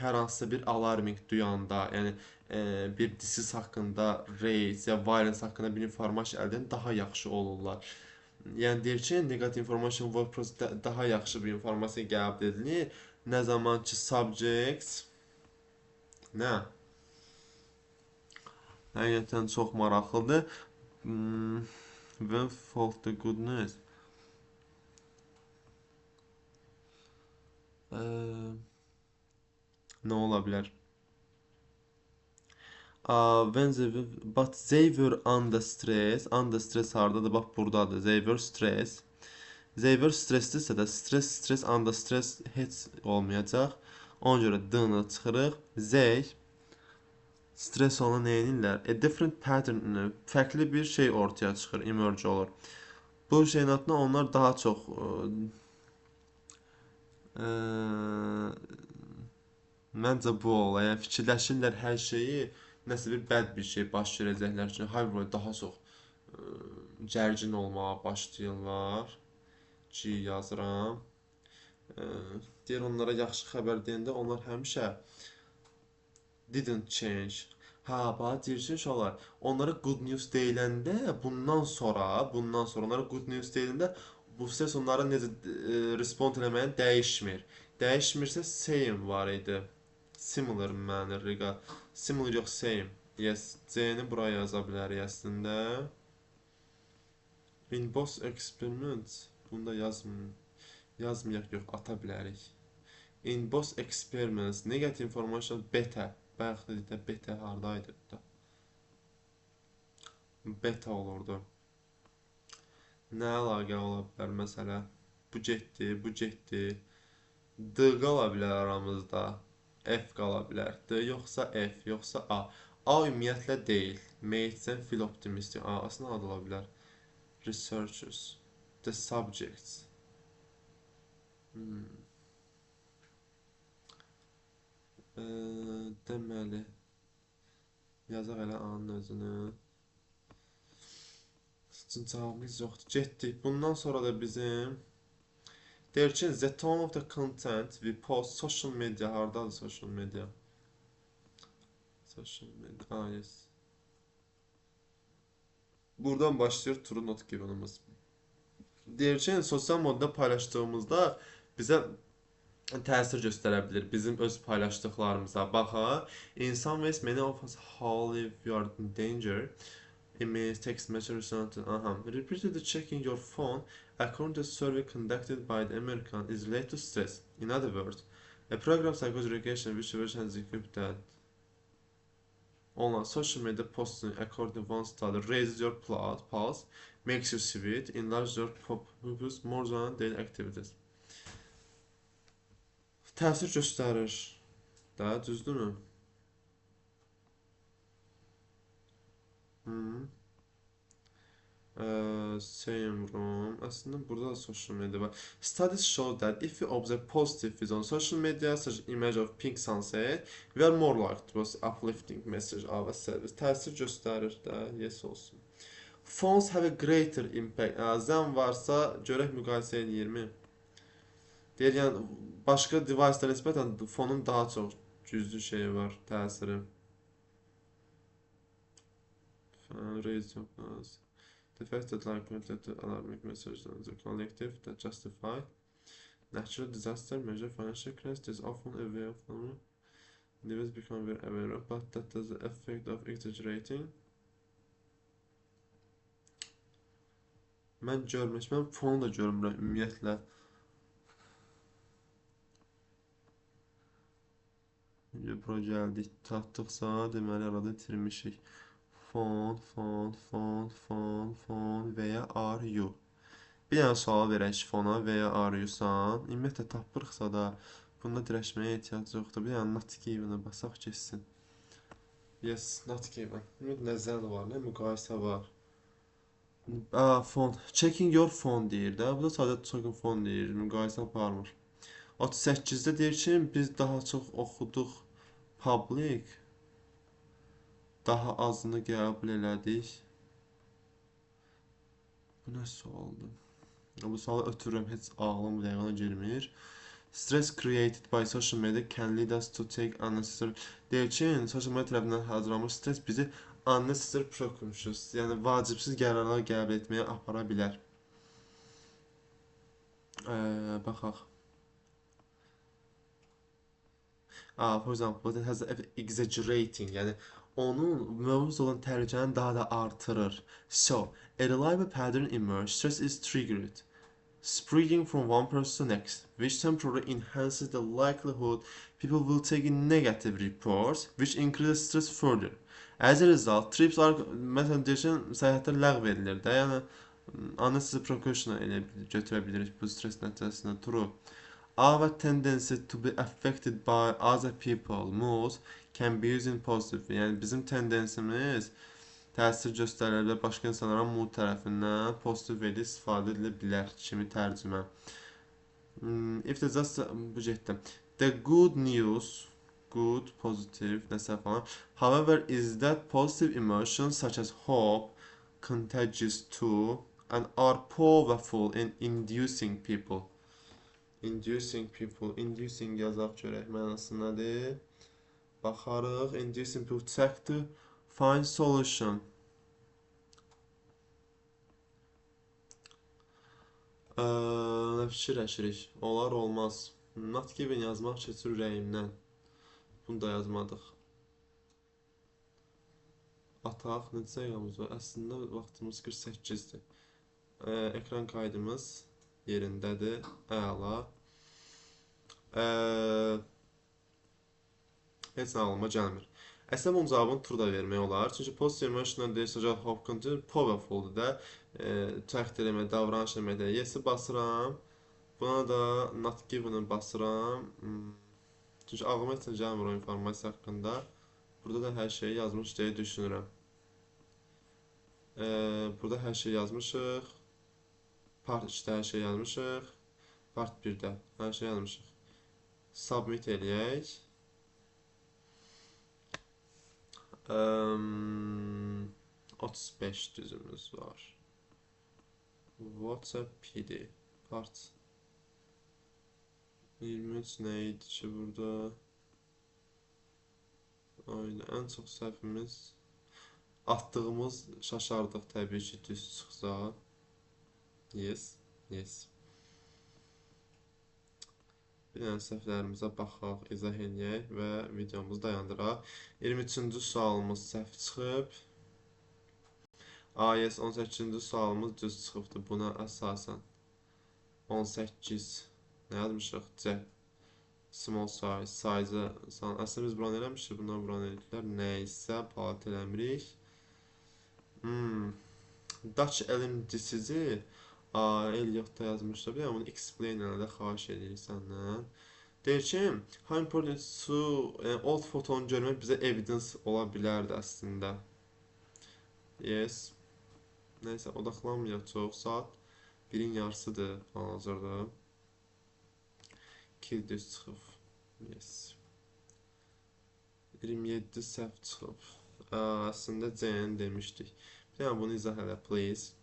Hər hansısa bir alarming duyanda, yəni bir disease haqqında, race ya violence haqqında bir informasiya əldə edən daha yaxşı olurlar. Yəni deyir ki, negative information workers daha yaxşı bir informasiya qəbul edilir. Nə zaman ki subjects nə? Həqiqətən çox maraqlıdır. When fault the goodness. Nə ola bilər? But they were under stress. Under stress hardadır? Bax, buradadır. They were stress. They were stresslisə də stress, under stress heç olmayacaq. Ona görə d-nı çıxırıq. They stress olan neyinirlər? A different pattern, fərqli bir şey ortaya çıxır, emerge olur. Bu şeyin adına onlar daha çox məncə bu olar. Yəni fikirləşirlər hər şeyi, nəsə bir bəd bir şey baş verəcəklər üçün, halbuki daha çox gərgin olmağa başlayırlar ki, yazıram. Deyir, onlara yaxşı xəbər deyəndə onlar həmişə didn't change. Bax, deyir ki, uşaqlar, onlara good news deyiləndə, bundan sonra onlara good news deyiləndə, bu ses onlara necə respond eləməyin dəyişmir. Dəyişmirsə same var idi. Similar mənə riga. Similar yox, same. Yes, C-ni buraya yaza bilərik əslində. In both experiments, bunu da yazmayaq, yox, ata bilərik. In both experiments, negative information beta. Bayaq da beta hardaydı da. Beta olurdu. Nə əlaqə ola bilər məsələ? Bu getdi. D qala bilər aramızda. F qala bilər. D yoxsa F, yoxsa A. A ümumiyyətlə deyil. Meyitsən feel optimistic. A-sına ad ola bilər. Researchers. The subjects. Deməli. Yazaq elə A-nın özünü. Sizin cavabımız yoxdur. Getdik. Bundan sonra da bizim deyir ki, the tone of the content we post social media. Hardadır social media? Social media. Yes. Buradan başlayır true not given'ımız. Deyir ki, sosial modda paylaşdığımızda bizə təsir göstərə bilər bizim öz paylaşdıqlarımıza. Baxa, insan waste many of us how if you are in danger. Emails, text messages, something. Repeatedly checking your phone, according to a survey conducted by the American, is related to stress. In other words, a program psychology education which has equipped that online social media posting according to one study raises your pulse, makes you sweat, enlarges your pupils more than daily activities. Təsir göstərir. Də, düzdürmü? Same room. Aslında burada da social media var. Studies show that if we observe positive views on social media, such as image of pink sunset, we are more likely to post uplifting message our service. Təsir göstərir də, yes olsun. Phones have a greater impact. Zən varsa, görək müqayisə eləyirmi? Deyir, yəni, başqa device-lara nisbətən fonun daha çox güclü şeyi var, təsiri. Raise your glass. The fact that like that alarming messages on the collective that justify natural disaster, major financial crisis is often a way of individuals become very aware of, but that is the effect of exaggerating. Mən fonu da görmürəm ümumiyyətlə. Pro gəldik, tapdıqsa deməli arada itirmişik. Fon və ya are you. Bir dənə sual verək fona və ya are you-san. Ümumiyyətlə tapırıqsa da bunda dirəşməyə ehtiyac yoxdur. Bir dənə not given-ə basaq keçsin. Yes, not given. Nəzər var, nə müqayisə var. Fon. Checking your phone deyir də. Bu da sadə checking phone deyir. Müqayisə aparmır. 38-də deyir ki, biz daha çox oxuduq public. Daha azını qəbul elədik. Bu nə sualdır? Bu sualı ötürürəm, heç ağlım dəqiqana girmir. Stress created by social media can lead us to take unnecessary. Deyir ki, social media tərəfindən hazırlanmış stres bizi unnecessary precautions, yəni vacibsiz qərarlar qəbul etməyə apara bilər. Baxaq. For example, it has exaggerating, yəni onun mövcud olan təhlükəni daha da artırır. So, a reliable pattern emerges, stress is triggered, spreading from one person to the next, which temporarily enhances the likelihood people will take in negative reports, which increases stress further. As a result, trips are, məsələn, deyirsən, səyahətlər ləğv edilir də, yəni unnecessary precaution elə götürə bilirik bu stres nəticəsində. True. Our tendency to be affected by other people's moods can be used in positive. Yəni bizim tendensimiz təsir göstərilə bilər başqa insanların mood tərəfindən pozitiv vədə istifadə edilə bilər kimi tərcümə. If the just bu getdim. The good news, good, positive, nəsə falan. However, is that positive emotions such as hope, contagious too, and are powerful in inducing people. Inducing yazaq görək mənası nədir? Baxarıq, inducing people check to find solution. Nə fikirləşirik? Olar, olmaz. Not given yazmaq keçir ürəyimdən. Bunu da yazmadıq. Ataq, neçə dəqiqəmiz var? Əslində vaxtımız 48-dir. Ekran qaydımız yerindədir. Əla. Heç nə ağlıma gəlmir. Əslində bunun cavabını true da vermək olar. Çünki positive emotional deyirsə, hope content powerful-dur da. Təqdir eləmək, davranış eləməkdə yes-i basıram. Buna da not given-ı basıram. Çünki ağlıma heç nə gəlmir o informasiya haqqında. Burada da hər şeyi yazmış deyə düşünürəm. Burada hər şey yazmışıq. Part 2-də hər şey yazmışıq. Part 1-də hər şey yazmışıq. Submit eləyək. 35 düzümüz var. WhatsApp PD part 23 nə idi ki burada? Aynen, ən çox səhvimiz atdığımız şaşardıq təbii ki düz çıxsa. Yes. Bir dənə səhvlərimizə baxaq, izah edək və videomuzu dayandıraq. 23-cü sualımız səhv çıxıb. Yes, 18-ci sualımız düz çıxıbdır. Buna əsasən 18 nə yazmışıq? C. Small size, size-ı, əslində biz buranı eləmişik, bunlar buranı elədiklər. Nəysə, palat eləmirik. Dutch LMDC-ci Elliot-da yazmışlar. Bir dənə bunu explain elədə xahiş edirik səndən. Deyir ki, how important to old fotonu görmək bizə evidence ola bilərdi əslində. Yes. Nəysə, odaqlanmayaq çox. Saat 1-in yarısıdır hal-hazırda. 2 düz çıxıb. Yes. 27 səhv çıxıb. Əslində C-ni demişdik. Bir dənə bunu izah elə, please.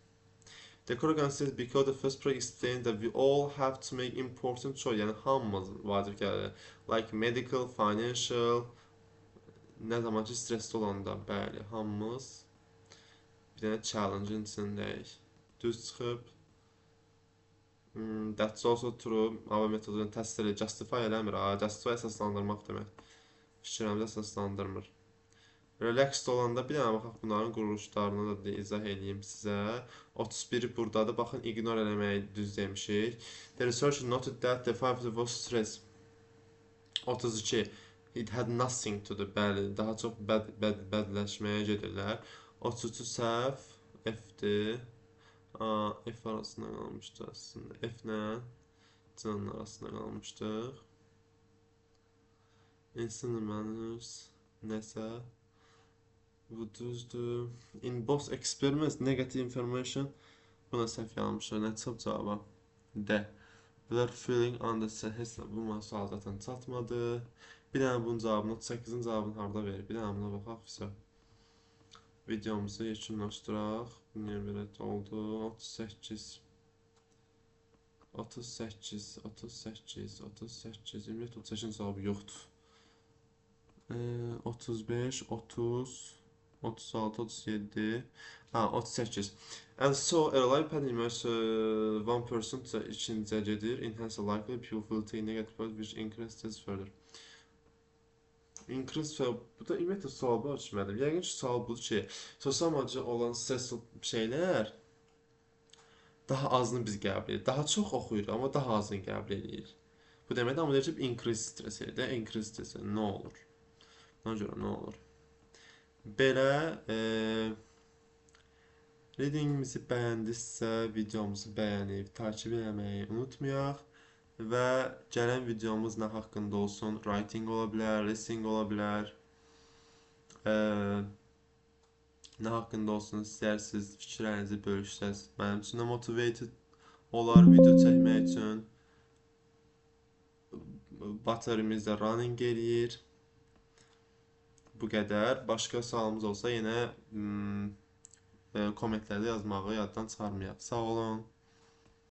The Kurgan says because the first project explained that we all have to make important choice. Yəni hamımız vacib gəlir. Like medical, financial, nə zaman ki stresli olanda, bəli, hamımız bir dənə challenge-in içindəyik. Düz çıxıb. That's also true. Ava metodunu təsdiq edir. Justify eləmir. Justify əsaslandırmaq demək. Fikirlərimizi əsaslandırmır. Relaxed olanda bir dənə baxaq bunların quruluşlarını da izah edeyim sizə. 31 buradadır. Baxın, ignore eləməyi düz demişik. The researcher noted that the 5 was stress. 32. It had nothing to do. Bəli, daha çox bədləşməyə gedirlər. 33 səhv. F-dir. F arasında qalmışdı aslında. F-lə C-nin arasında qalmışdıq. Incident manners. Nəsə. Bu düzdür. In both experiments, negative information. Buna səhv yazmışlar. Nə çıxıb cavaba? D. Blur feeling on the stress. Bu mənə sual zaten çatmadı. Bir dənə bunun cavabını, 38-in cavabını harda verir? Bir dənə buna baxaq. Vəsə. Videomuzu yekunlaşdıraq. Niyə belə oldu? 38. 38. 38. 38. Ümumiyyətlə 38-in cavabı yoxdur. 35. 30. 36, 37, 38. And so, a live pandemic, one person ikinciyə gedir, enhance likely people will take negative part which increases further. Increase, bu da ümumiyyətlə sual bu ölçmədir. Yəqin ki, sual budur ki, sosial müalicə olan stressli şeylər daha azını biz qəbul edirik. Daha çox oxuyuruq, amma daha azını qəbul edirik. Bu deməkdir, amma deyəcək, increase stress edir. Increase stress edir, nə olur? Ona görə nə olur? Belə readingimizi bəyəndinizsə, videomuzu bəyənib, takip etməyi unutmayaq və gələn videomuz nə haqqında olsun? Writing ola bilər, listening ola bilər. Nə haqqında olsun? İstəyirsiniz fikirlərinizi bölüşsəz. Mənim üçün də motivated olar video çəkmək üçün. Baterimiz də running eləyir. Bu qədər. Başqa sualımız olsa yenə kommentlərdə yazmağı yaddan çıxarmayaq. Sağ olun.